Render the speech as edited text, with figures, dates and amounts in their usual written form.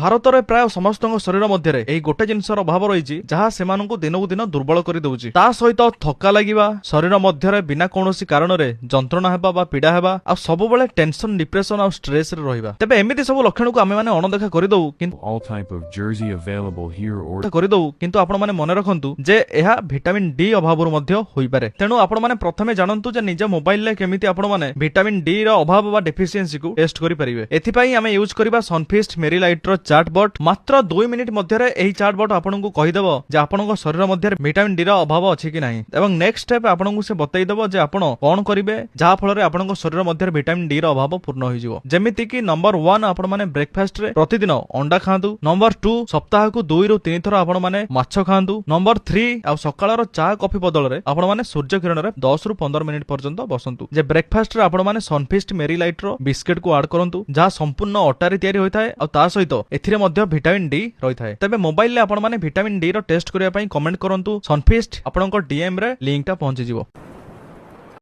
ଭାରତରେ ପ୍ରାୟ ସମସ୍ତଙ୍କ ଶରୀର ମଧ୍ୟରେ ଏହି ଗୋଟେ ଜିନିଷର ଅଭାବ ରହିଛି ଯାହା ସେମାନଙ୍କୁ ଦିନକୁ ଦିନ ଦୁର୍ବଳ କରିଦେଉଛି। ତା ସହିତ ଥକା ଲାଗିବା, ଶରୀର ମଧ୍ୟରେ ବିନା କୌଣସି କାରଣରେ ଯନ୍ତ୍ରଣା ହେବା ବା ପୀଡ଼ା ହେବା, ଆଉ ସବୁବେଳେ ଟେନସନ, ଡିପ୍ରେସନ ଆଉ ଷ୍ଟ୍ରେସରେ ରହିବା। ତେବେ ଏମିତି ସବୁ ଲକ୍ଷଣକୁ ଆମେମାନେ ଅଣଦେଖା କରିଦଉ କିନ୍ତୁ ଆପଣମାନେ ମନେ ରଖନ୍ତୁ ଯେ ଏହା ଭିଟାମିନ ଡି ଅଭାବରୁ ମଧ୍ୟ ହୋଇପାରେ। ତେଣୁ ଆପଣମାନେ ପ୍ରଥମେ ଜାଣନ୍ତୁ ଯେ ନିଜ ମୋବାଇଲରେ କେମିତି ଆପଣମାନେ ଭିଟାମିନ ଡି ର ଅଭାବ ବା ଡେଫିସିଏନ୍ସିକୁ ଟେଷ୍ଟ କରିପାରିବେ। ଏଥିପାଇଁ ଆମେ ୟୁଜ୍ କରିବା ସନଫିଷ୍ଟ ମେରିଲାଇଟର ଚାଟବଟ୍। ମାତ୍ର 2 ମିନିଟ୍ ମଧ୍ୟରେ ଏହି ଚାଟବଟ୍ ଆପଣଙ୍କୁ କହିଦେବ ଯେ ଆପଣଙ୍କ ଶରୀର ମଧ୍ୟରେ ଭିଟାମିନ ଡି ର ଅଭାବ ଅଛି କି ନାହିଁ, ଏବଂ ନେକ୍ସଟ ଷ୍ଟେପ ଆପଣଙ୍କୁ ସେ ବତେଇଦେବ ଯେ ଆପଣ କଣ କରିବେ ଯାହା ଫଳରେ ଆପଣଙ୍କ ଶରୀର ମଧ୍ୟରେ ଭିଟାମିନ ଡି ର ଅଭାବ ପୂର୍ଣ୍ଣ ହୋଇଯିବ। ଯେମିତି କି ନମ୍ବର 1 ଆପଣମାନେ ବ୍ରେକଫାଷ୍ଟରେ ପ୍ରତିଦିନ ଅଣ୍ଡା ଖାଆନ୍ତୁ। ନମ୍ବର 2 ସପ୍ତାହକୁ 2 ରୁ 3 ଥର ଆପଣମାନେ ମାଛ ଖାଆନ୍ତୁ। ନମ୍ବର 3 ଆଉ ସକାଳର ଚା କଫି ବଦଳରେ ଆପଣମାନେ ସୂର୍ଯ୍ୟ କିରଣରେ 10 ରୁ 15 ମିନିଟ୍ ପର୍ଯ୍ୟନ୍ତ ବସନ୍ତୁ। ଯେ ବ୍ରେକଫାଷ୍ଟରେ ଆପଣମାନେ ସନଫିଷ୍ଟ ମେରିଲାଇଟର ବିସ୍କିଟକୁ ଆଡ୍ କରନ୍ତୁ ଯାହା ସମ୍ପୂର୍ଣ୍ଣ ଅଟାରେ ତିଆରି ହୋଇଥାଏ, ଆଉ ତା ସହିତ ଏଥିରେ ମଧ୍ୟ ଭିଟାମିନ ଡି ରହିଥାଏ। ତେବେ ମୋବାଇଲରେ ଆପଣମାନେ ଭିଟାମିନ ଡି ର ଟେଷ୍ଟ କରିବା ପାଇଁ କମେଣ୍ଟ କରନ୍ତୁ ସନଫିଷ୍ଟ, ଆପଣଙ୍କ DM ରେ ଲିଙ୍କଟା ପହଞ୍ଚିଯିବ।